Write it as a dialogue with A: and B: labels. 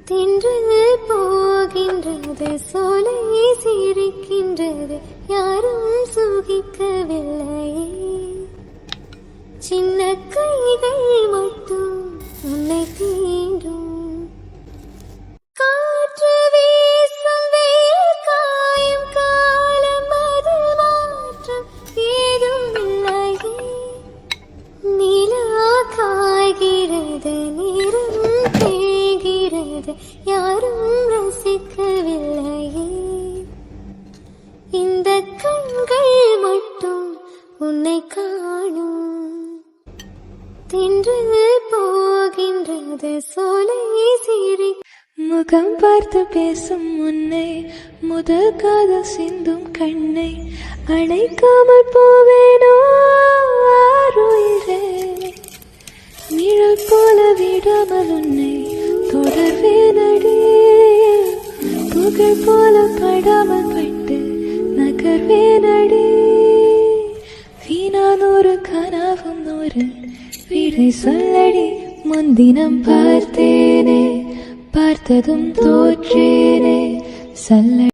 A: தென்றல் போகின்றது, சோலை சிரிக்கின்றது, யாரும் சுகிக்கவில்லையே. சின்ன கைகள் மட்டும் உன்னை தீண்டும். காற்று வீசும், வெயில் காயும் காலம், அது மாற்றம் ஏதும் இல்லையே. நிலா காய்கிறது, நிறம் தேய்கிறது, யாரும் ரசிக்கவில்லையே. இந்த கண்கள் மட்டும் உன்னை காணும். தென்றல் போகின்றது, சோலை சிரி.
B: முகம் பார்த்து பேசும் உன்னை, முதல் காதல் சிந்தும் கண்ணை அணைக்காமல் போவேனோ ஆருயிரே. நிழல் போல விடாமல் உன்னை தொடர்வேனடி, புகழ் போல படாமல் பட்டு நகர்வேனடி. வீணான ஒரு கனவும் ஒரு விடை சொல்லடி. முன்தினம் பார்த்தேனே, பார்த்ததும் தோற்றேனே, சொல்ல